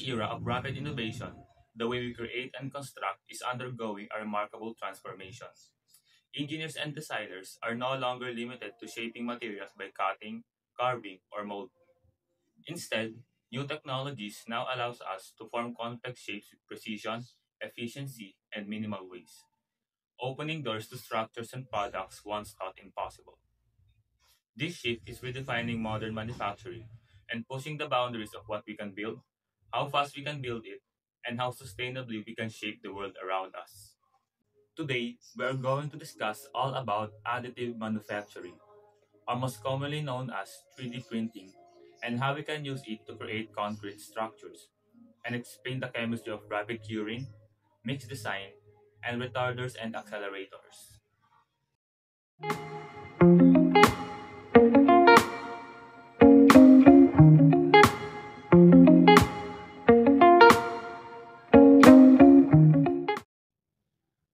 era of rapid innovation, the way we create and construct is undergoing a remarkable transformation. Engineers and designers are no longer limited to shaping materials by cutting, carving, or molding. Instead, new technologies now allows us to form complex shapes with precision, efficiency, and minimal waste, opening doors to structures and products once thought impossible. This shift is redefining modern manufacturing and pushing the boundaries of what we can build, how fast we can build it, and how sustainably we can shape the world around us. Today, we are going to discuss all about additive manufacturing, or most commonly known as 3D printing, and how we can use it to create concrete structures, and explain the chemistry of rapid curing, mixed design, and retarders and accelerators.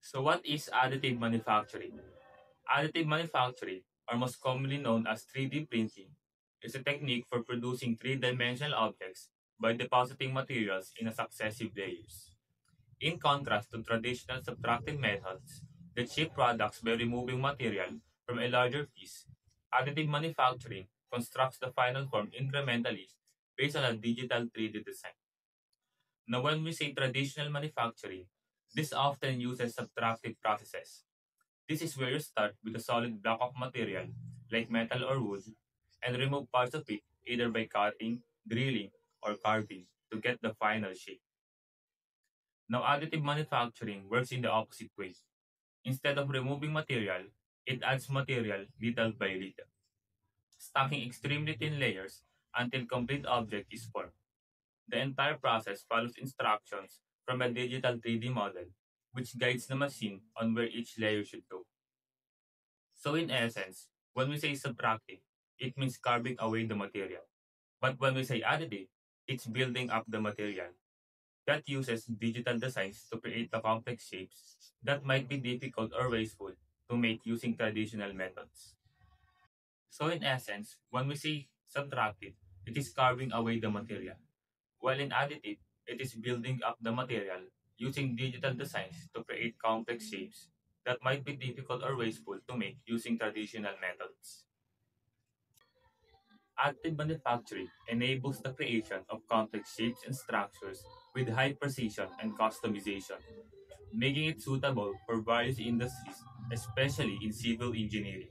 So, what is additive manufacturing? Additive manufacturing, or most commonly known as 3D printing, is a technique for producing three-dimensional objects by depositing materials in a successive layers. In contrast to traditional subtractive methods that shape products by removing material from a larger piece, additive manufacturing constructs the final form incrementally based on a digital 3D design. Now, when we say traditional manufacturing, this often uses subtractive processes. This is where you start with a solid block of material, like metal or wood, and remove parts of it either by cutting, drilling, or carving to get the final shape. Now, additive manufacturing works in the opposite way. Instead of removing material, it adds material little by little, stacking extremely thin layers until complete object is formed. The entire process follows instructions from a digital 3D model, which guides the machine on where each layer should go. So in essence, when we say subtractive, it means carving away the material. But when we say additive, it's building up the material. That uses digital designs to create the complex shapes that might be difficult or wasteful to make using traditional methods. So in essence, when we say subtractive, it is carving away the material, while in additive, it is building up the material using digital designs to create complex shapes that might be difficult or wasteful to make using traditional methods. Additive manufacturing enables the creation of complex shapes and structures with high precision and customization, making it suitable for various industries, especially in civil engineering.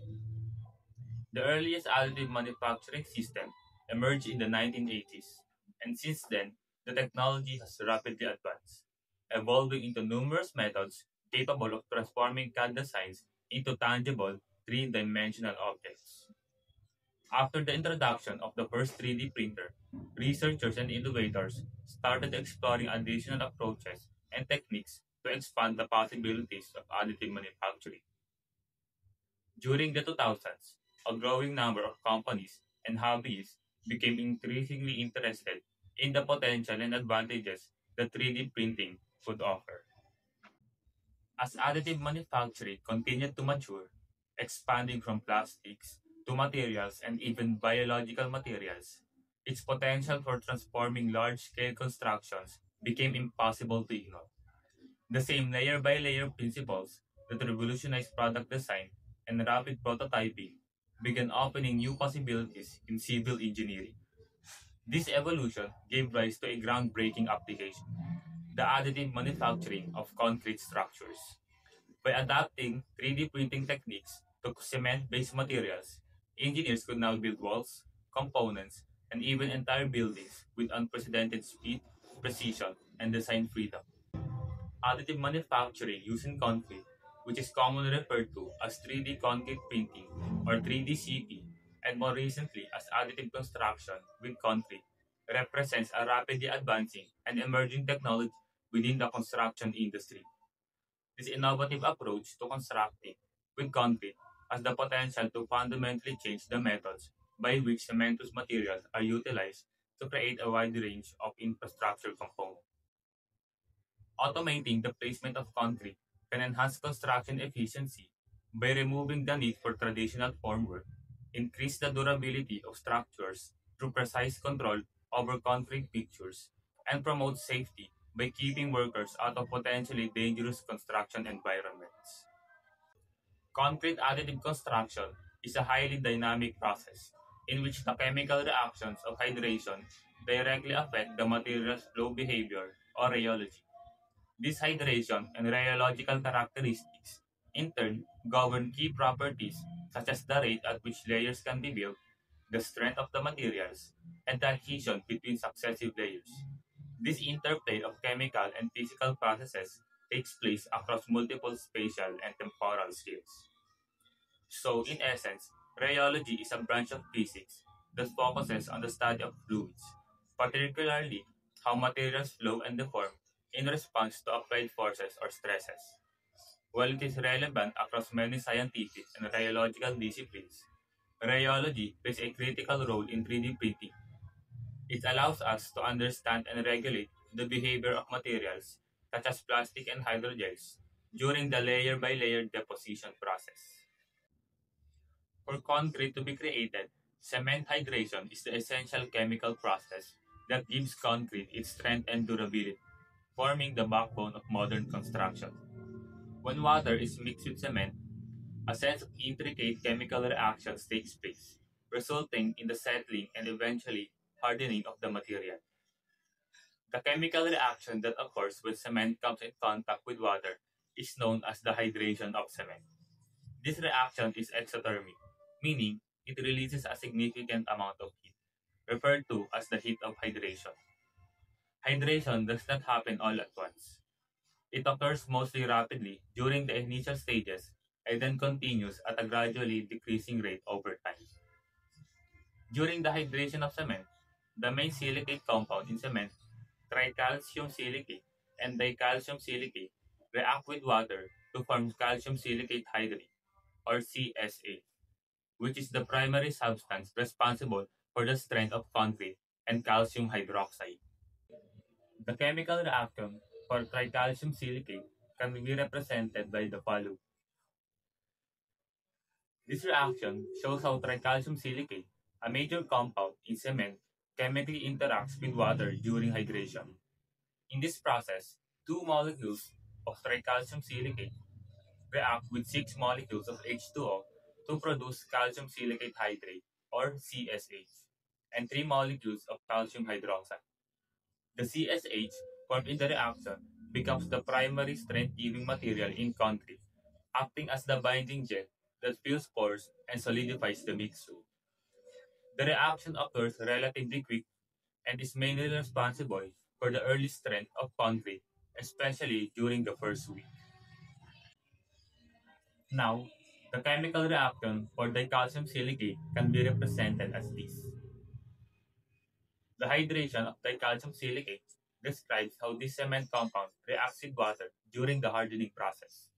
The earliest additive manufacturing system emerged in the 1980s, and since then, the technology has rapidly advanced, evolving into numerous methods capable of transforming CAD designs into tangible three-dimensional objects. After the introduction of the first 3D printer, researchers and innovators started exploring additional approaches and techniques to expand the possibilities of additive manufacturing. During the 2000s, a growing number of companies and hobbyists became increasingly interested in the potential and advantages that 3D printing could offer. As additive manufacturing continued to mature, expanding from plastics to materials and even biological materials, its potential for transforming large scale constructions became impossible to ignore. The same layer by layer principles that revolutionized product design and rapid prototyping began opening new possibilities in civil engineering. This evolution gave rise to a groundbreaking application, the additive manufacturing of concrete structures. By adapting 3D printing techniques to cement-based materials, engineers could now build walls, components, and even entire buildings with unprecedented speed, precision, and design freedom. Additive manufacturing using concrete, which is commonly referred to as 3D concrete printing or 3D CP, and more recently as additive construction with concrete, represents a rapidly advancing and emerging technology within the construction industry. This innovative approach to constructing with concrete has the potential to fundamentally change the methods by which cementous materials are utilized to create a wide range of infrastructure components. Automating the placement of concrete can enhance construction efficiency by removing the need for traditional formwork, increase the durability of structures through precise control over concrete fixtures, and promotes safety by keeping workers out of potentially dangerous construction environments. Concrete additive construction is a highly dynamic process in which the chemical reactions of hydration directly affect the material's flow behavior or rheology. This hydration and rheological characteristics, in turn, govern key properties such as the rate at which layers can be built, the strength of the materials, and the adhesion between successive layers. This interplay of chemical and physical processes takes place across multiple spatial and temporal scales. So, in essence, rheology is a branch of physics that focuses on the study of fluids, particularly how materials flow and deform in response to applied forces or stresses. While it is relevant across many scientific and rheological disciplines, rheology plays a critical role in 3D printing. It allows us to understand and regulate the behavior of materials, such as plastic and hydrogels, during the layer by layer deposition process. For concrete to be created, cement hydration is the essential chemical process that gives concrete its strength and durability, forming the backbone of modern construction. When water is mixed with cement, a sense of intricate chemical reactions takes place, resulting in the settling and eventually hardening of the material. The chemical reaction that occurs when cement comes in contact with water is known as the hydration of cement. This reaction is exothermic, meaning it releases a significant amount of heat, referred to as the heat of hydration. Hydration does not happen all at once. It occurs mostly rapidly during the initial stages and then continues at a gradually decreasing rate over time. During the hydration of cement, the main silicate compound in cement, tricalcium silicate and dicalcium silicate, react with water to form calcium silicate hydrate, or CSA, which is the primary substance responsible for the strength of concrete and calcium hydroxide. The chemical reaction for tricalcium silicate can be represented by the following. This reaction shows how tricalcium silicate, a major compound in cement, chemically interacts with water during hydration. In this process, two molecules of tricalcium silicate react with six molecules of H2O to produce calcium silicate hydrate, or CSH, and three molecules of calcium hydroxide. The CSH formed in the reaction becomes the primary strength-giving material in concrete, acting as the binding jet that fills pores and solidifies the mixture. The reaction occurs relatively quick and is mainly responsible for the early strength of concrete, especially during the first week. Now, the chemical reaction for dicalcium silicate can be represented as this. The hydration of dicalcium silicate describes how this cement compound reacts with water during the hardening process.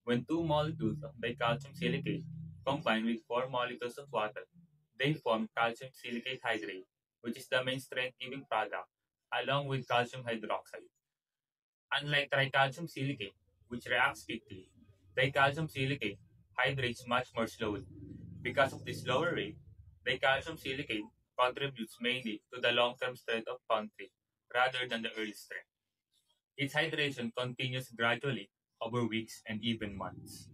When two molecules of dicalcium silicate combine with four molecules of water, they form calcium silicate hydrate, which is the main strength-giving product, along with calcium hydroxide. Unlike tricalcium silicate, which reacts quickly, dicalcium silicate hydrates much more slowly. Because of this lower rate, dicalcium silicate contributes mainly to the long-term strength of concrete rather than the early strength. Its hydration continues gradually over weeks and even months,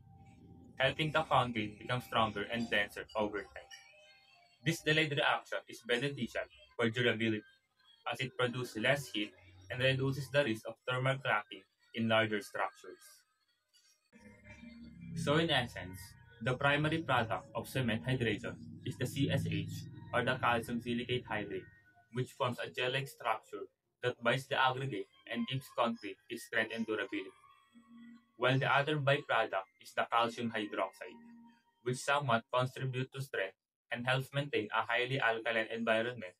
helping the concrete become stronger and denser over time. This delayed reaction is beneficial for durability as it produces less heat and reduces the risk of thermal cracking in larger structures. So in essence, the primary product of cement hydration is the CSH, or the calcium silicate hydrate, which forms a gel-like structure that binds the aggregate and gives concrete its strength and durability. While the other byproduct is the calcium hydroxide, which somewhat contributes to strength and helps maintain a highly alkaline environment,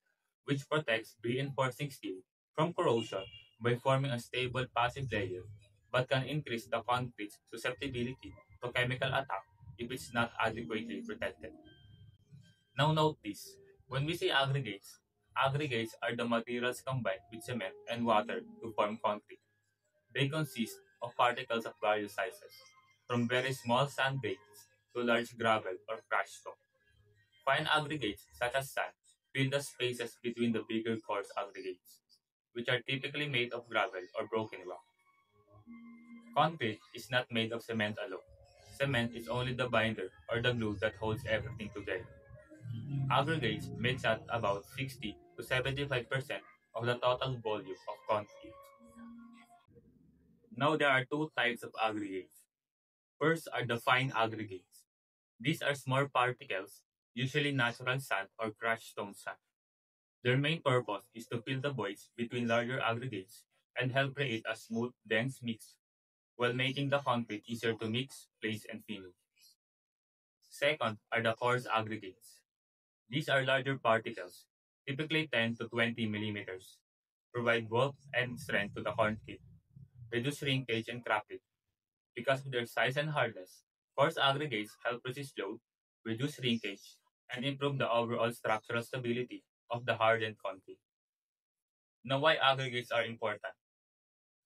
which protects reinforcing steel from corrosion by forming a stable passive layer, but can increase the concrete's susceptibility to chemical attack if it's not adequately protected. Now note this, when we say aggregates, aggregates are the materials combined with cement and water to form concrete. They consist of particles of various sizes, from very small sand grains to large gravel or crushed stone. Fine aggregates, such as sand, fill the spaces between the bigger coarse aggregates. which are typically made of gravel or broken rock. Concrete is not made of cement alone. Cement is only the binder or the glue that holds everything together. Aggregates makes up about 60 to 75% of the total volume of concrete. Now there are two types of aggregates. First are the fine aggregates. These are small particles, usually natural sand or crushed stone sand. Their main purpose is to fill the voids between larger aggregates and help create a smooth, dense mix while making the concrete easier to mix, place, and finish. Second are the coarse aggregates. These are larger particles, typically 10 to 20 millimeters, provide bulk and strength to the concrete, reduce shrinkage and cracking. Because of their size and hardness, coarse aggregates help resist load, reduce shrinkage, and improve the overall structural stability of the hardened concrete. Now, why aggregates are important?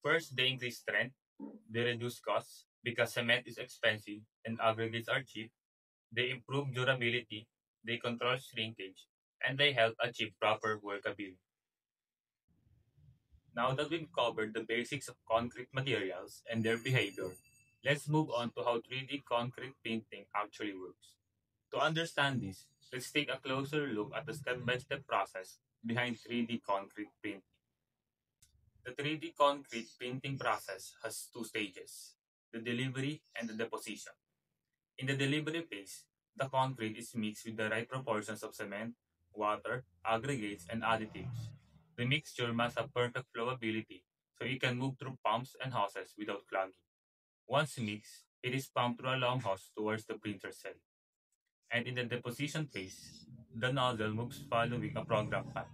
First, they increase strength, they reduce costs because cement is expensive and aggregates are cheap. They improve durability, they control shrinkage, and they help achieve proper workability. Now that we've covered the basics of concrete materials and their behavior, let's move on to how 3D concrete painting actually works. To understand this, let's take a closer look at the step-by-step process behind 3D concrete painting. The 3D concrete painting process has two stages, the delivery and the deposition. In the delivery phase, the concrete is mixed with the right proportions of cement, water, aggregates, and additives. The mixture must have perfect flowability so it can move through pumps and hoses without clogging. Once mixed, it is pumped through a long hose towards the printer cell. And in the deposition phase, the nozzle moves following a program path.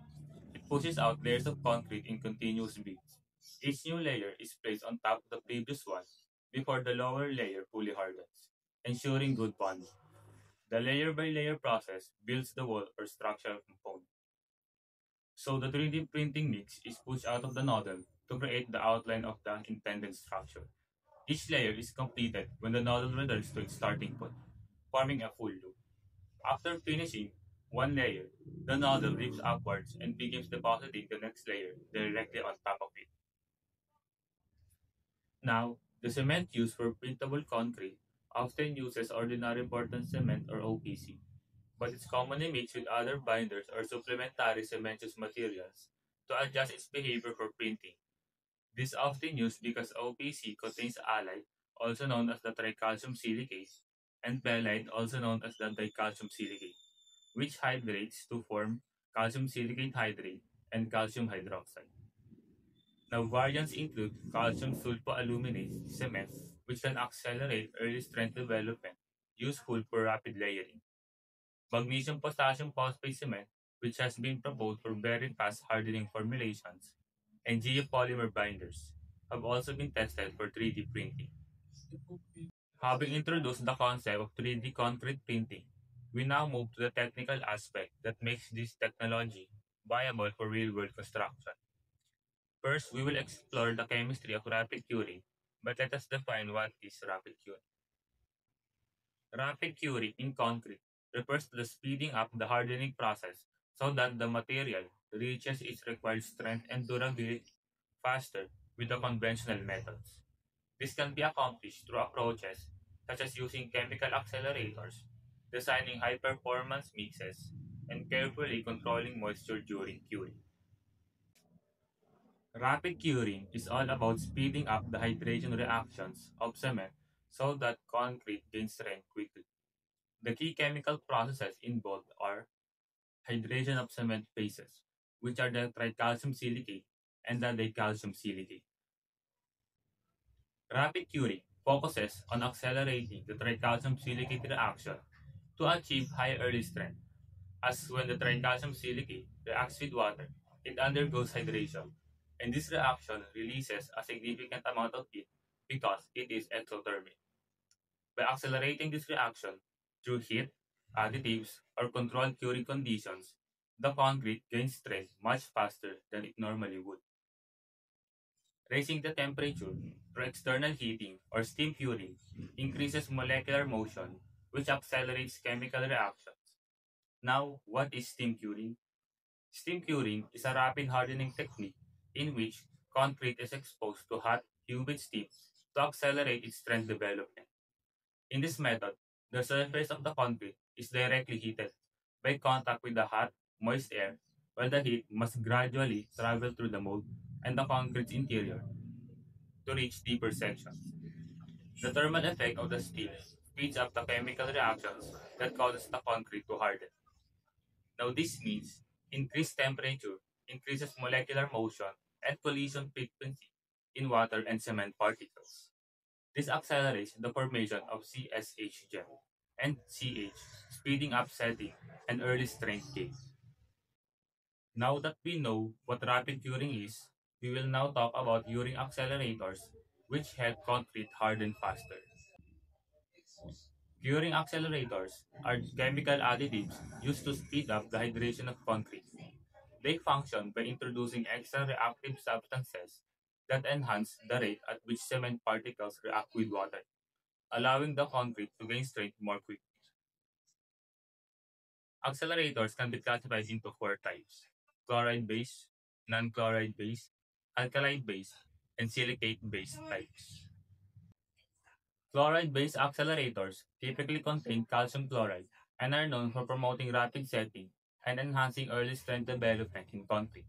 It pushes out layers of concrete in continuous beads. Each new layer is placed on top of the previous one before the lower layer fully hardens, ensuring good bonding. The layer by layer process builds the wall or structural component. So the 3D printing mix is pushed out of the nozzle to create the outline of the intended structure. Each layer is completed when the nozzle returns to its starting point, forming a full loop. After finishing one layer, the nozzle lifts upwards and begins depositing the next layer directly on top of it. Now, the cement used for printable concrete often uses ordinary Portland cement or OPC, but it's commonly mixed with other binders or supplementary cementitious materials to adjust its behavior for printing. This is often used because OPC contains alite, also known as the tricalcium silicate, and pellite, also known as the dicalcium silicate, which hydrates to form calcium silicate hydrate and calcium hydroxide. Now, variants include calcium sulfoaluminate cement, which can accelerate early strength development, useful for rapid layering. Magnesium potassium phosphate cement, which has been proposed for very fast hardening formulations, and geopolymer binders have also been tested for 3D printing. Having introduced the concept of 3D concrete printing, we now move to the technical aspect that makes this technology viable for real-world construction. First, we will explore the chemistry of rapid curing, but let us define what is rapid curing. Rapid curing in concrete refers to the speeding up the hardening process so that the material reaches its required strength and durability faster with the conventional methods. This can be accomplished through approaches such as using chemical accelerators, designing high performance mixes, and carefully controlling moisture during curing. Rapid curing is all about speeding up the hydration reactions of cement so that concrete gains strength quickly. The key chemical processes involved are hydration of cement phases, which are the tricalcium silicate and the dicalcium silicate. Rapid curing focuses on accelerating the tricalcium silicate reaction to achieve high early strength, as when the tricalcium silicate reacts with water, it undergoes hydration, and this reaction releases a significant amount of heat because it is exothermic. By accelerating this reaction through heat, additives, or controlled curing conditions, the concrete gains strength much faster than it normally would. Raising the temperature through external heating or steam curing increases molecular motion, which accelerates chemical reactions. Now, what is steam curing? Steam curing is a rapid hardening technique in which concrete is exposed to hot, humid steam to accelerate its strength development. In this method, the surface of the concrete is directly heated by contact with the hot, moist air, while the heat must gradually travel through the mold and the concrete's interior to reach deeper sections. The thermal effect of the steam speeds up the chemical reactions that causes the concrete to harden. Now this means increased temperature increases molecular motion and collision frequency in water and cement particles. This accelerates the formation of CSH gel and CH, speeding up setting and early strength gain. Now that we know what rapid curing is, we will now talk about curing accelerators, which help concrete harden faster. Curing accelerators are chemical additives used to speed up the hydration of concrete. They function by introducing extra reactive substances that enhance the rate at which cement particles react with water, allowing the concrete to gain strength more quickly. Accelerators can be classified into four types: chloride based, non chloride based, alkali based, and silicate based types. Chloride based accelerators typically contain calcium chloride and are known for promoting rapid setting and enhancing early strength development in concrete.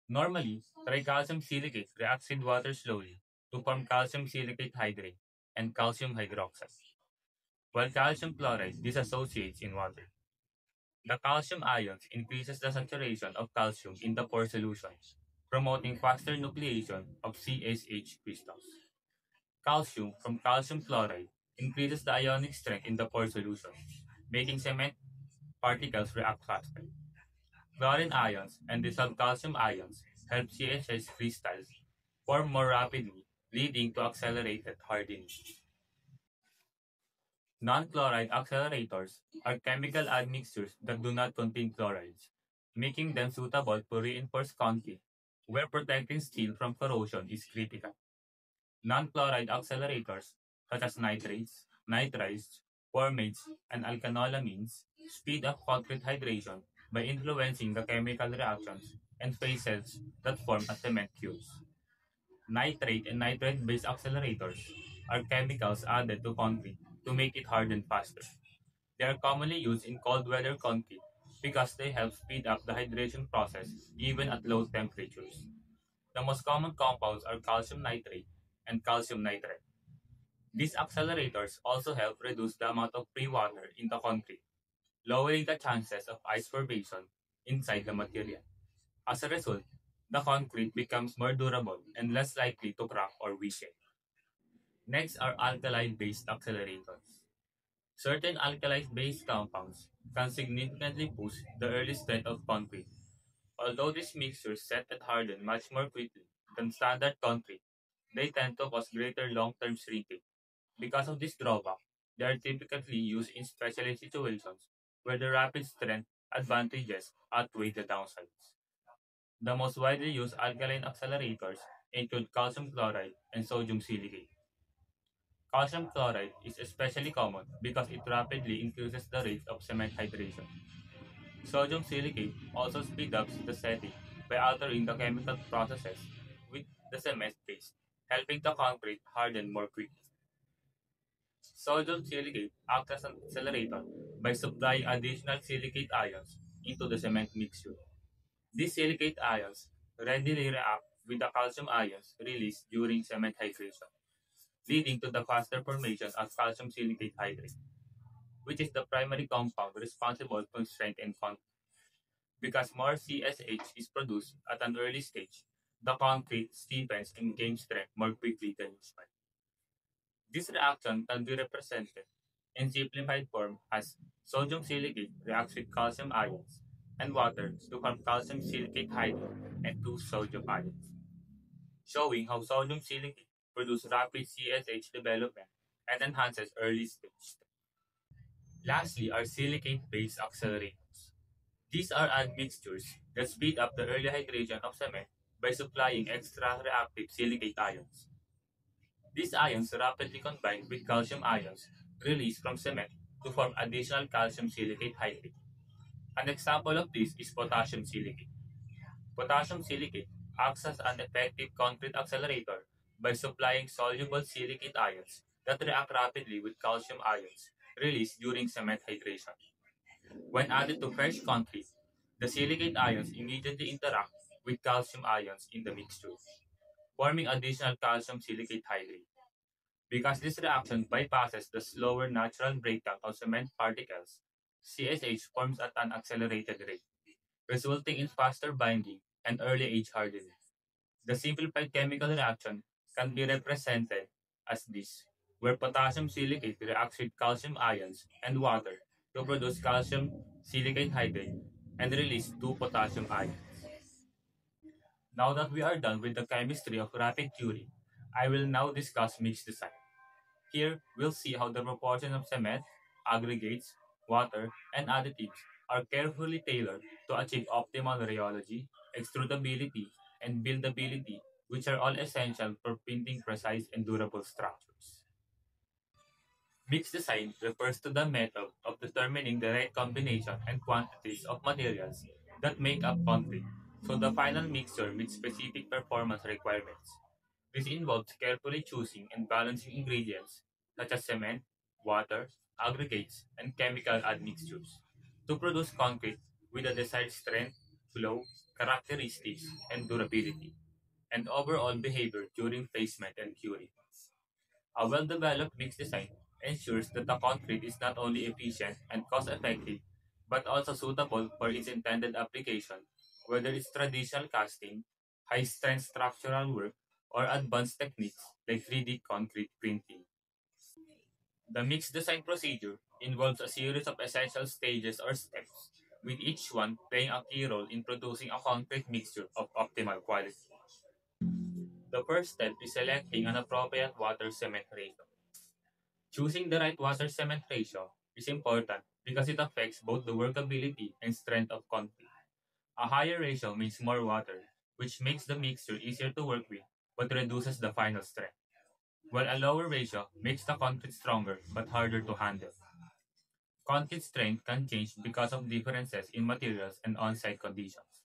Normally, tricalcium silicate reacts with water slowly to form calcium silicate hydrate and calcium hydroxide, while calcium chloride dissociates in water. The calcium ions increases the saturation of calcium in the pore solution, promoting faster nucleation of CSH crystals. Calcium from calcium chloride increases the ionic strength in the pore solution, making cement particles react faster. Chlorine ions and dissolved calcium ions help CSH crystals form more rapidly, leading to accelerated hardening. Non-chloride accelerators are chemical admixtures that do not contain chlorides, making them suitable for reinforced concrete, where protecting steel from corrosion is critical. Non-chloride accelerators, such as nitrates, nitrides, formates, and alkanolamines, speed up concrete hydration by influencing the chemical reactions and phase cells that form as cement cubes. Nitrate and nitrate-based accelerators are chemicals added to concrete to make it harden faster. They are commonly used in cold weather concrete because they help speed up the hydration process even at low temperatures. The most common compounds are calcium nitrate and calcium nitrate. These accelerators also help reduce the amount of free water in the concrete, lowering the chances of ice formation inside the material. As a result, the concrete becomes more durable and less likely to crack or weaken. Next are alkali-based accelerators. Certain alkali-based compounds can significantly boost the early strength of concrete. Although these mixtures set and harden much more quickly than standard concrete, they tend to cause greater long-term shrinkage. Because of this drawback, they are typically used in specialized situations where the rapid strength advantages outweigh the downsides. The most widely used alkaline accelerators include calcium chloride and sodium silicate. Calcium chloride is especially common because it rapidly increases the rate of cement hydration. Sodium silicate also speeds up the setting by altering the chemical processes with the cement base, helping the concrete harden more quickly. Sodium silicate acts as an accelerator by supplying additional silicate ions into the cement mixture. These silicate ions readily react with the calcium ions released during cement hydration, leading to the faster formation of calcium silicate hydrate, which is the primary compound responsible for strength and concrete. Because more CSH is produced at an early stage, the concrete stiffens and gains strength more quickly than usual. This reaction can be represented in simplified form as sodium silicate reacts with calcium ions and water to form calcium silicate hydrate and two sodium ions, showing how sodium silicate produces rapid CSH development and enhances early stage. Lastly are silicate-based accelerators. These are admixtures that speed up the early hydration of cement by supplying extra reactive silicate ions. These ions rapidly combine with calcium ions released from cement to form additional calcium silicate hydrate. An example of this is potassium silicate. Potassium silicate acts as an effective concrete accelerator by supplying soluble silicate ions that react rapidly with calcium ions released during cement hydration. When added to fresh concrete, the silicate ions immediately interact with calcium ions in the mixture, forming additional calcium silicate hydrate. Because this reaction bypasses the slower natural breakdown of cement particles, CSH forms at an accelerated rate, resulting in faster binding and early age hardening. The simplified chemical reaction can be represented as this, where potassium silicate reacts with calcium ions and water to produce calcium silicate hydrate and release two potassium ions. Now that we are done with the chemistry of rapid curing, I will now discuss mix design. Here, we'll see how the proportion of cement, aggregates, water, and additives are carefully tailored to achieve optimal rheology, extrudability, and buildability, which are all essential for printing precise and durable structures. Mix design refers to the method of determining the right combination and quantities of materials that make up concrete, so the final mixture meets specific performance requirements. This involves carefully choosing and balancing ingredients such as cement, water, aggregates, and chemical admixtures to produce concrete with the desired strength, flow, characteristics, and durability, and overall behavior during placement and curing. A well-developed mix design ensures that the concrete is not only efficient and cost-effective, but also suitable for its intended application, whether it's traditional casting, high-strength structural work, or advanced techniques like 3D concrete printing. The mix design procedure involves a series of essential stages or steps, with each one playing a key role in producing a concrete mixture of optimal quality. The first step is selecting an appropriate water cement ratio. Choosing the right water cement ratio is important because it affects both the workability and strength of concrete. A higher ratio means more water, which makes the mixture easier to work with but reduces the final strength, while a lower ratio makes the concrete stronger but harder to handle. Concrete strength can change because of differences in materials and on-site conditions.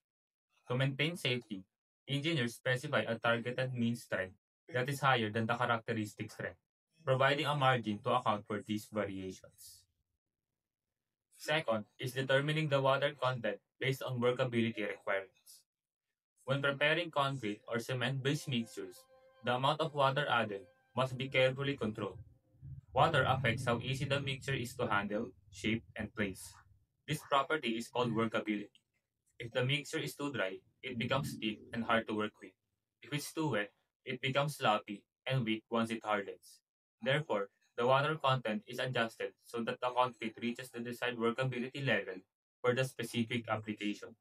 To maintain safety, engineers specify a targeted mean strength that is higher than the characteristic strength, providing a margin to account for these variations. Second is determining the water content based on workability requirements. When preparing concrete or cement-based mixtures, the amount of water added must be carefully controlled. Water affects how easy the mixture is to handle, shape, and place. This property is called workability. If the mixture is too dry, it becomes stiff and hard to work with. If it's too wet, it becomes sloppy and weak once it hardens. Therefore, the water content is adjusted so that the concrete reaches the desired workability level for the specific application.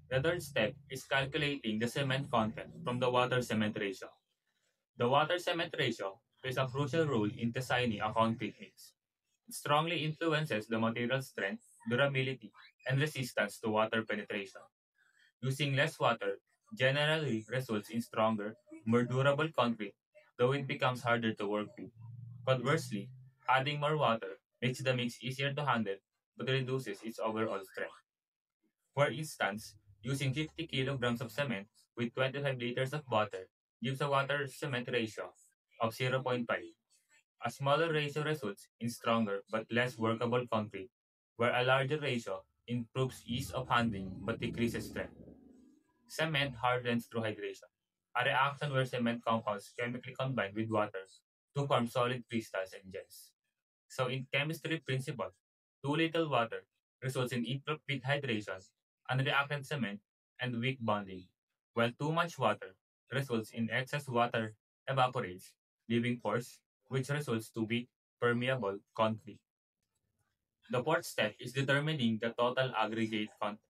The third step is calculating the cement content from the water cement ratio. The water cement ratio plays a crucial role in designing a concrete mix. It strongly influences the material's strength, durability, and resistance to water penetration. Using less water generally results in stronger, more durable concrete, though it becomes harder to work with. Conversely, adding more water makes the mix easier to handle but reduces its overall strength. For instance, using 50 kilograms of cement with 25 liters of water gives a water cement ratio of zero point 0.5. A smaller ratio results in stronger but less workable concrete, where a larger ratio improves ease of handling but decreases strength. Cement hardens through hydration, a reaction where cement compounds chemically combine with water to form solid crystals and gels. So in chemistry principle, too little water results in incomplete hydration, unreacted cement, and weak bonding, while too much water results in excess water evaporates, leaving pores, which results to weak, permeable concrete. The fourth step is determining the total aggregate content.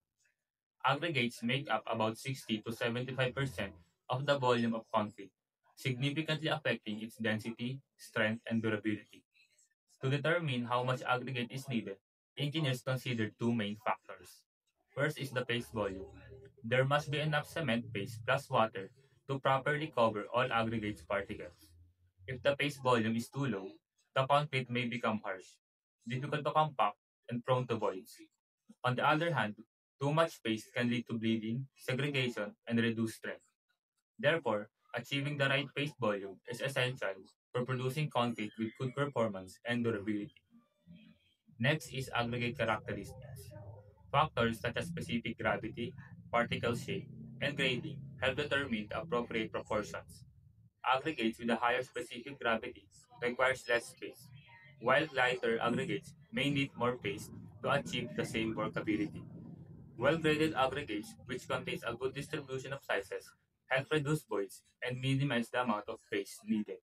Aggregates make up about 60 to 75% of the volume of concrete, significantly affecting its density, strength, and durability. To determine how much aggregate is needed, engineers consider two main factors. First is the paste volume. There must be enough cement paste plus water to properly cover all aggregates particles. If the paste volume is too low, the concrete may become harsh, difficult to compact, and prone to voids. On the other hand, Too much paste can lead to bleeding, segregation, and reduced strength. Therefore, achieving the right paste volume is essential for producing concrete with good performance and durability. Next is aggregate characteristics. Factors such as specific gravity, particle shape, and grading help determine the appropriate proportions. Aggregates with a higher specific gravity requires less space, while lighter aggregates may need more paste to achieve the same workability. Well-graded aggregates, which contains a good distribution of sizes, help reduce voids and minimize the amount of paste needed.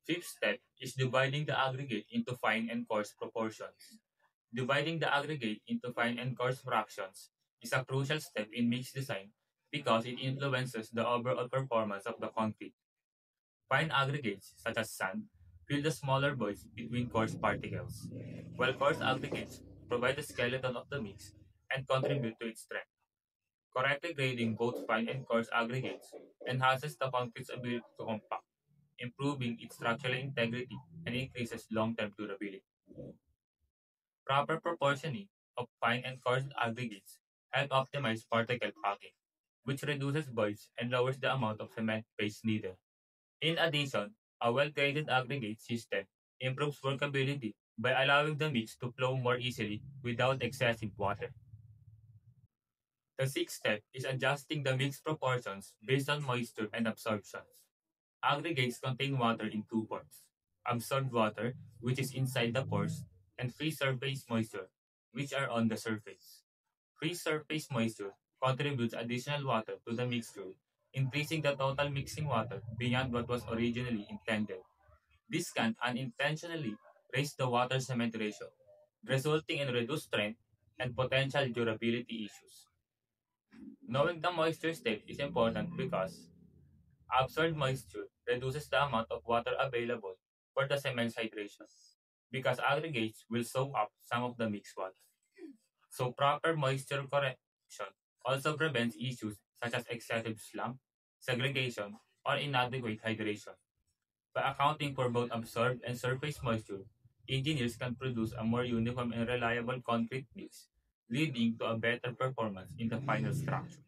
Fifth step is dividing the aggregate into fine and coarse proportions. Dividing the aggregate into fine and coarse fractions is a crucial step in mix design because it influences the overall performance of the concrete. Fine aggregates, such as sand, fill the smaller voids between coarse particles, while coarse aggregates provide the skeleton of the mix and contribute to its strength. Correctly grading both fine and coarse aggregates enhances the concrete's ability to compact, improving its structural integrity and increases long-term durability. Proper proportioning of fine and coarse aggregates help optimize particle packing, which reduces voids and lowers the amount of cement paste needed. In addition, a well-graded aggregate system improves workability by allowing the mix to flow more easily without excessive water. The sixth step is adjusting the mix proportions based on moisture and absorption. Aggregates contain water in two forms: absorbed water, which is inside the pores, and free surface moisture, which are on the surface. Free surface moisture contributes additional water to the mixture, increasing the total mixing water beyond what was originally intended. This can unintentionally raise the water cement ratio, resulting in reduced strength and potential durability issues. Knowing the moisture state is important because absorbed moisture reduces the amount of water available for the cement's hydration, because aggregates will soak up some of the mixed water. So proper moisture correction also prevents issues such as excessive slump, segregation, or inadequate hydration. By accounting for both absorbed and surface moisture, engineers can produce a more uniform and reliable concrete mix, leading to a better performance in the final structure.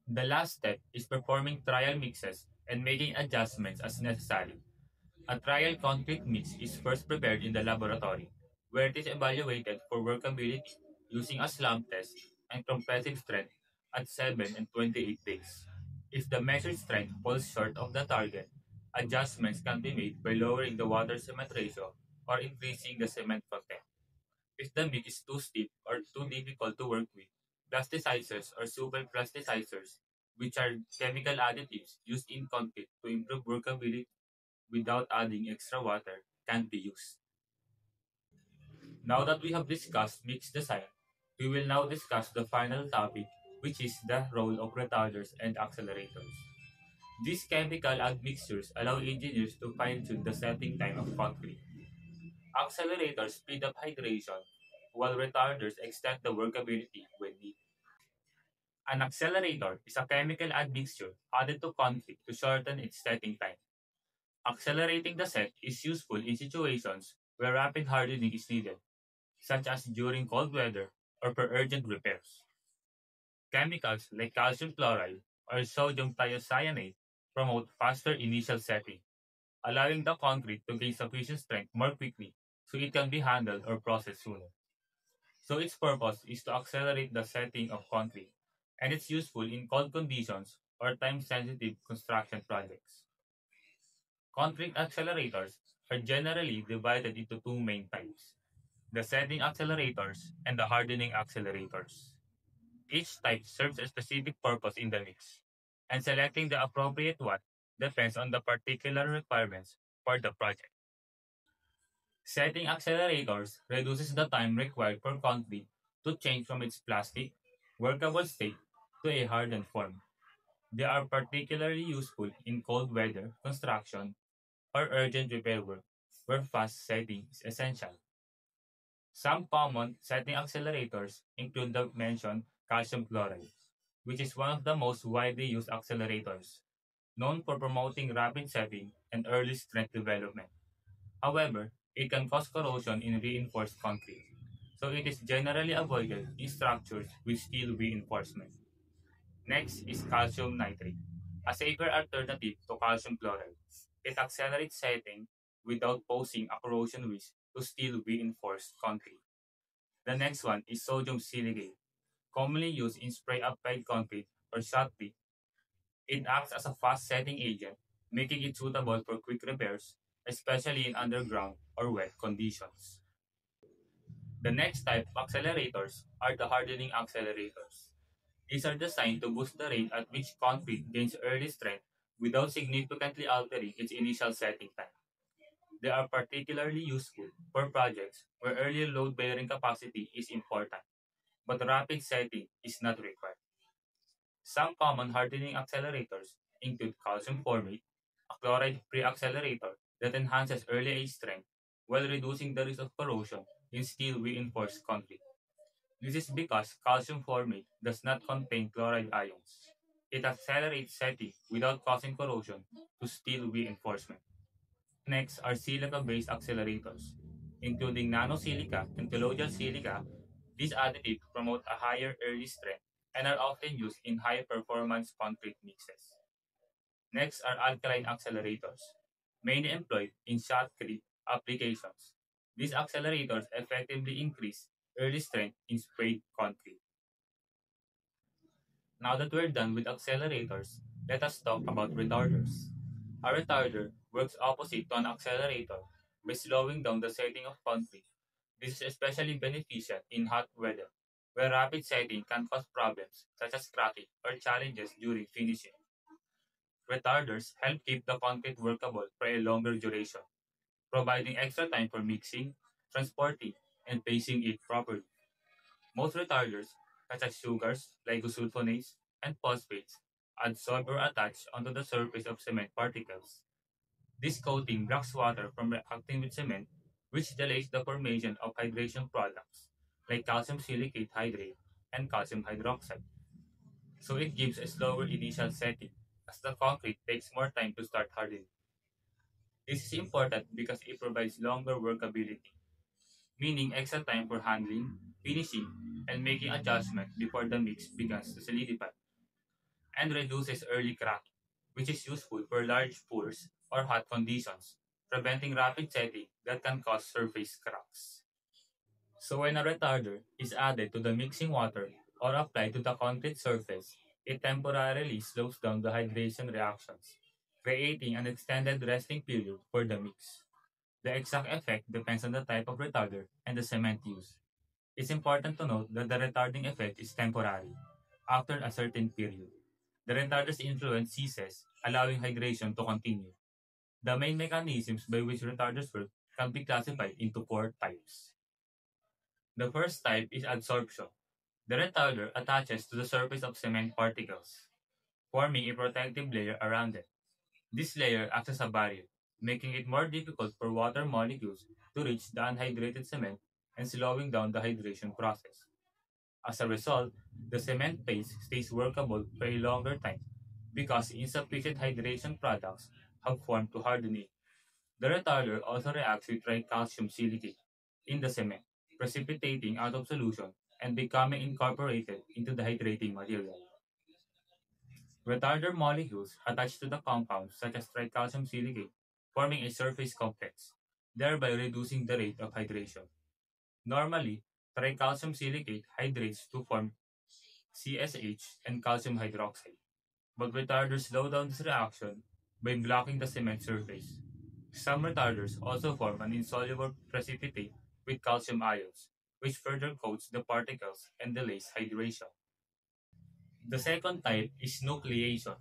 The last step is performing trial mixes and making adjustments as necessary. A trial concrete mix is first prepared in the laboratory, where it is evaluated for workability using a slump test and compressive strength at 7 and 28 days. If the measured strength falls short of the target, adjustments can be made by lowering the water cement ratio or increasing the cement content. If the mix is too stiff or too difficult to work with, plasticizers or super plasticizers, which are chemical additives used in concrete to improve workability without adding extra water, can be used. Now that we have discussed mix design, we will now discuss the final topic, which is the role of retarders and accelerators. These chemical admixtures allow engineers to fine-tune the setting time of concrete. Accelerators speed up hydration, while retarders extend the workability when needed. An accelerator is a chemical admixture added to concrete to shorten its setting time. Accelerating the set is useful in situations where rapid hardening is needed, such as during cold weather or for urgent repairs. Chemicals like calcium chloride or sodium thiocyanate promote faster initial setting, allowing the concrete to gain sufficient strength more quickly so it can be handled or processed sooner. So its purpose is to accelerate the setting of concrete, and it's useful in cold conditions or time-sensitive construction projects. Concrete accelerators are generally divided into two main types: the setting accelerators and the hardening accelerators. Each type serves a specific purpose in the mix, and selecting the appropriate one depends on the particular requirements for the project. Setting accelerators reduces the time required for concrete to change from its plastic, workable state to a hardened form. They are particularly useful in cold weather construction or urgent repair work where fast setting is essential. Some common setting accelerators include the mentioned calcium chloride, which is one of the most widely used accelerators, known for promoting rapid setting and early strength development. However, it can cause corrosion in reinforced concrete. so it is generally avoided in structures with steel reinforcement. Next is calcium nitrate, a safer alternative to calcium chloride. It accelerates setting without posing a corrosion risk to steel reinforced concrete. The next one is sodium silicate, commonly used in spray applied concrete or shotcrete. It acts as a fast setting agent, making it suitable for quick repairs, especially in underground or wet conditions. The next type of accelerators are the hardening accelerators. These are designed to boost the rate at which concrete gains early strength without significantly altering its initial setting time. They are particularly useful for projects where early load bearing capacity is important, but rapid setting is not required. Some common hardening accelerators include calcium formate, a chloride free accelerator that enhances early age strength while reducing the risk of corrosion in steel reinforced concrete. This is because calcium formate does not contain chloride ions. It accelerates setting without causing corrosion to steel reinforcement. Next are silica-based accelerators, including nanosilica and colloidal silica. These additives promote a higher early strength and are often used in high-performance concrete mixes. Next are alkaline accelerators, mainly employed in shotcrete applications. These accelerators effectively increase early strength in sprayed concrete. Now that we're done with accelerators, let us talk about retarders. A retarder works opposite to an accelerator by slowing down the setting of concrete. This is especially beneficial in hot weather, where rapid setting can cause problems such as cracking or challenges during finishing. Retarders help keep the concrete workable for a longer duration, providing extra time for mixing, transporting, and pacing it properly. Most retarders, such as sugars, ligosulfonates, and phosphates, adsorb or attach onto the surface of cement particles. This coating blocks water from reacting with cement, which delays the formation of hydration products like calcium silicate hydrate and calcium hydroxide. So it gives a slower initial setting as the concrete takes more time to start hardening. This is important because it provides longer workability, meaning extra time for handling, finishing, and making adjustments before the mix begins to solidify, and reduces early cracking, which is useful for large pores or hot conditions, preventing rapid setting that can cause surface cracks. So when a retarder is added to the mixing water or applied to the concrete surface, it temporarily slows down the hydration reactions, creating an extended resting period for the mix. The exact effect depends on the type of retarder and the cement used. It's important to note that the retarding effect is temporary, after a certain period. The retarder's influence ceases, allowing hydration to continue. The main mechanisms by which retarders work can be classified into four types. The first type is adsorption. The retarder attaches to the surface of cement particles, forming a protective layer around it. This layer acts as a barrier, making it more difficult for water molecules to reach the unhydrated cement and slowing down the hydration process. As a result, the cement paste stays workable for a longer time because insufficient hydration products have formed to harden it. The retarder also reacts with tricalcium silicate in the cement, precipitating out of solution and becoming incorporated into the hydrating material. Retarder molecules attach to the compound such as tricalcium silicate, forming a surface complex, thereby reducing the rate of hydration. Normally, tricalcium silicate hydrates to form CSH and calcium hydroxide, but retarders slow down this reaction by blocking the cement surface. Some retarders also form an insoluble precipitate with calcium ions, which further coats the particles and delays hydration. The second type is nucleation.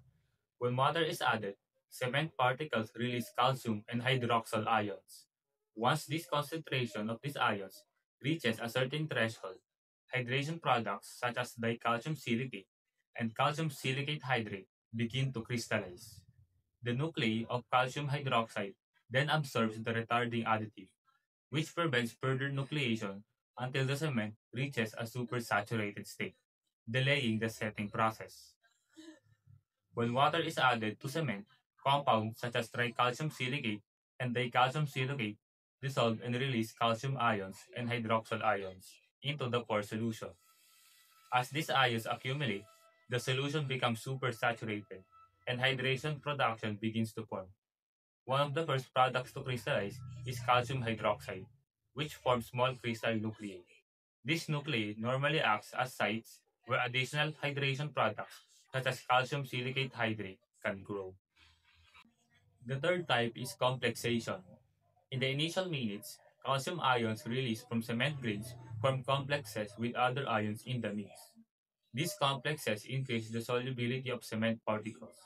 When water is added, cement particles release calcium and hydroxyl ions. Once this concentration of these ions reaches a certain threshold, hydration products such as dicalcium silicate and calcium silicate hydrate begin to crystallize. The nuclei of calcium hydroxide then absorbs the retarding additive, which prevents further nucleation until the cement reaches a supersaturated state, delaying the setting process. When water is added to cement, compounds such as tricalcium silicate and dicalcium silicate dissolve and release calcium ions and hydroxyl ions. into the pore solution. As these ions accumulate, the solution becomes supersaturated and hydration production begins to form. One of the first products to crystallize is calcium hydroxide, which forms small crystal nuclei. This nuclei normally acts as sites where additional hydration products, such as calcium silicate hydrate, can grow. The third type is complexation. In the initial minutes, calcium ions released from cement grains form complexes with other ions in the mix. These complexes increase the solubility of cement particles.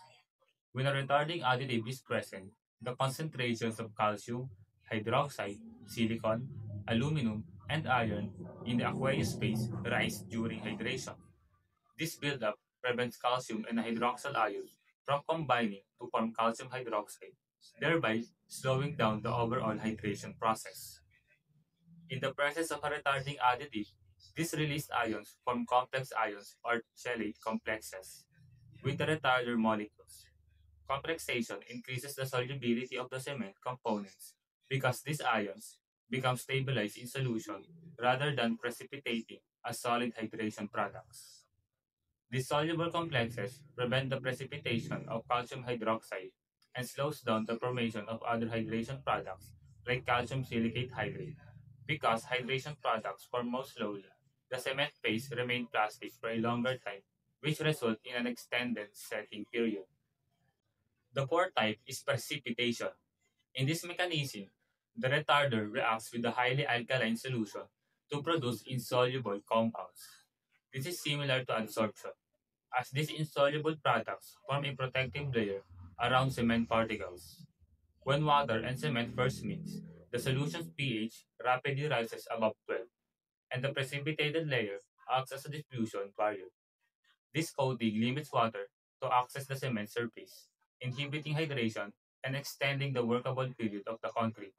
When a retarding additive is present, the concentrations of calcium, hydroxide, silicon, aluminum, and iron in the aqueous phase rise during hydration. This buildup prevents calcium and hydroxyl ions from combining to form calcium hydroxide, thereby slowing down the overall hydration process. In the presence of a retarding additive, these released ions form complex ions or chelate complexes with the retarder molecules. Complexation increases the solubility of the cement components because these ions become stabilized in solution rather than precipitating as solid hydration products. These soluble complexes prevent the precipitation of calcium hydroxide and slows down the formation of other hydration products like calcium silicate hydrate. Because hydration products form more slowly, the cement phase remains plastic for a longer time, which results in an extended setting period. The fourth type is precipitation. In this mechanism, the retarder reacts with the highly alkaline solution to produce insoluble compounds. This is similar to adsorption, as these insoluble products form a protective layer around cement particles. When water and cement first mix, the solution's pH rapidly rises above 12, and the precipitated layer acts as a diffusion barrier. This coating limits water to access the cement surface, inhibiting hydration and extending the workable period of the concrete.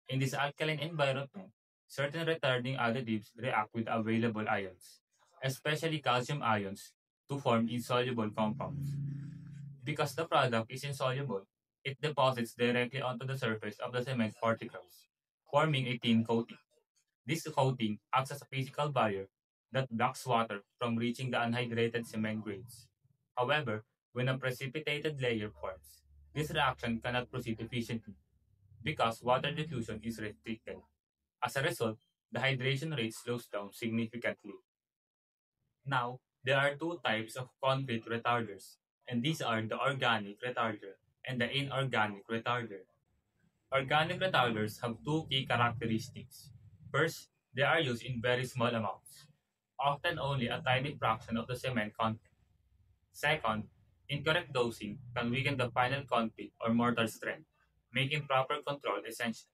In this alkaline environment, certain retarding additives react with available ions, especially calcium ions, to form insoluble compounds. Because the product is insoluble, it deposits directly onto the surface of the cement particles, forming a thin coating. This coating acts as a physical barrier that blocks water from reaching the unhydrated cement grains. However, when a precipitated layer forms, this reaction cannot proceed efficiently because water diffusion is restricted. As a result, the hydration rate slows down significantly. Now, there are two types of concrete retarders, and these are the organic retarder and the inorganic retarder. Organic retarders have two key characteristics. First, they are used in very small amounts, often only a tiny fraction of the cement content. Second, incorrect dosing can weaken the final concrete or mortar strength, making proper control essential.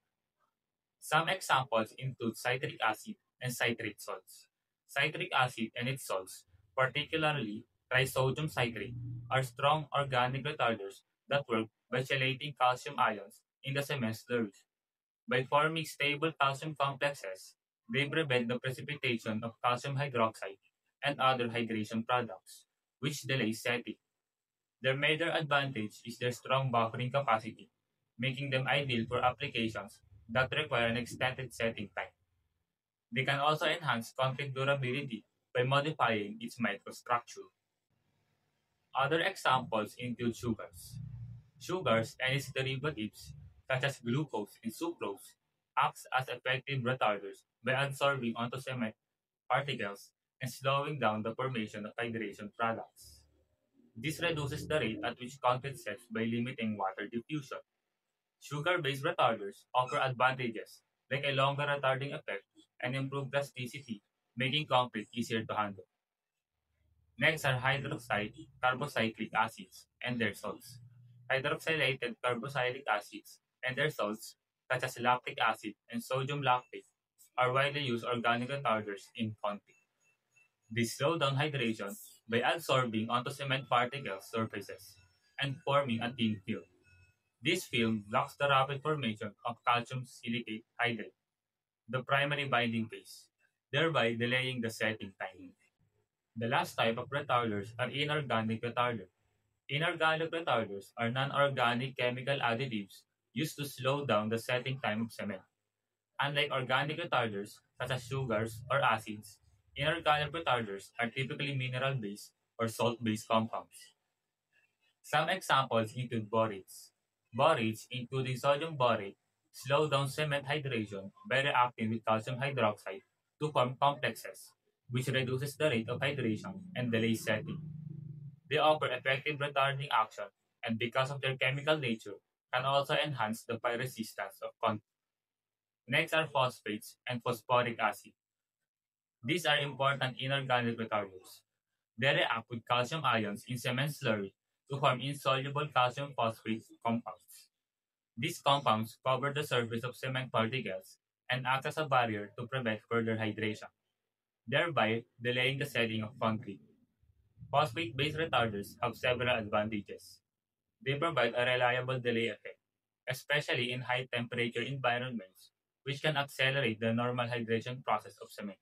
Some examples include citric acid and citrate salts. Citric acid and its salts, particularly trisodium citrate, are strong organic retarders that work by chelating calcium ions in the cement slurry. By forming stable calcium complexes, they prevent the precipitation of calcium hydroxide and other hydration products, which delays setting. Their major advantage is their strong buffering capacity, making them ideal for applications that require an extended setting time. They can also enhance concrete durability by modifying its microstructure. Other examples include sugars. Sugars and its derivatives, such as glucose and sucrose, act as effective retarders by absorbing onto cement particles and slowing down the formation of hydration products. This reduces the rate at which concrete sets by limiting water diffusion. Sugar-based retarders offer advantages like a longer retarding effect and improved plasticity, making concrete easier to handle. Next are hydroxide carboxylic acids and their salts. Hydroxylated carboxylic acids and their salts, such as lactic acid and sodium lactate, are widely used organic retarders in concrete. They slow down hydration by absorbing onto cement particle surfaces and forming a thin film. This film blocks the rapid formation of calcium silicate hydrate, the primary binding phase, thereby delaying the setting time. The last type of retarders are inorganic retarders. Inorganic retarders are non-organic chemical additives used to slow down the setting time of cement. Unlike organic retarders, such as sugars or acids, inorganic retarders are typically mineral-based or salt-based compounds. Some examples include borates. Borates, including sodium borate, slow down cement hydration by reacting with calcium hydroxide to form complexes, which reduces the rate of hydration and delays setting. They offer effective retarding action and because of their chemical nature, can also enhance the fire resistance of concrete. Next are phosphates and phosphoric acid. These are important inorganic retarders. They react with calcium ions in cement slurry to form insoluble calcium phosphate compounds. These compounds cover the surface of cement particles and act as a barrier to prevent further hydration, thereby delaying the setting of concrete. Phosphate-based retarders have several advantages. They provide a reliable delay effect, especially in high-temperature environments, which can accelerate the normal hydration process of cement.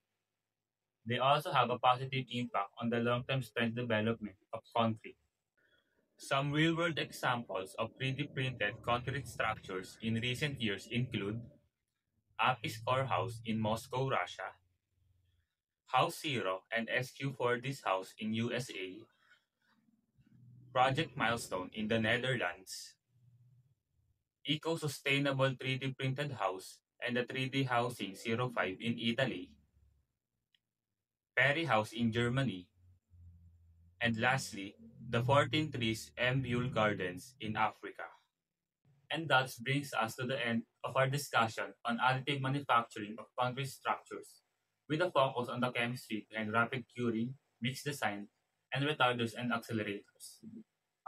They also have a positive impact on the long-term strength development of concrete. Some real-world examples of 3D printed concrete structures in recent years include Apis Core House in Moscow, Russia, House Zero and SQ4 This House in USA, Project Milestone in the Netherlands, Eco-Sustainable 3D Printed House and the 3D Housing Zero 05 in Italy, Perry House in Germany, and lastly, the 14 Trees M. Mule Gardens in Africa. And that brings us to the end of our discussion on additive manufacturing of concrete structures, with a focus on the chemistry behind rapid curing, mixed design, and retarders and accelerators.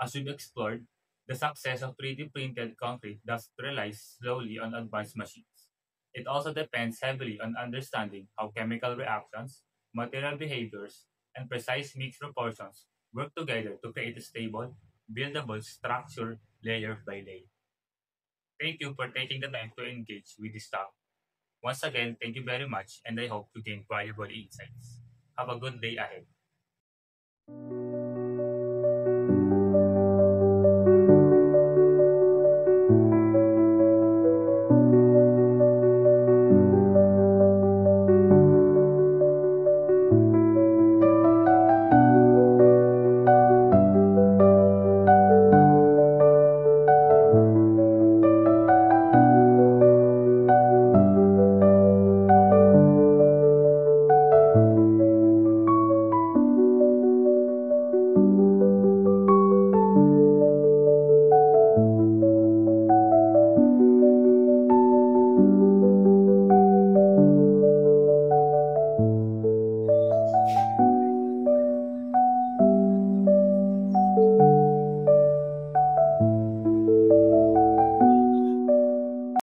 As we've explored, the success of 3D printed concrete thus relies slowly on advanced machines. It also depends heavily on understanding how chemical reactions, material behaviors, and precise mix proportions work together to create a stable, buildable structure layer by layer. Thank you for taking the time to engage with this topic. Once again, thank you very much, and I hope you gain valuable insights. Have a good day ahead.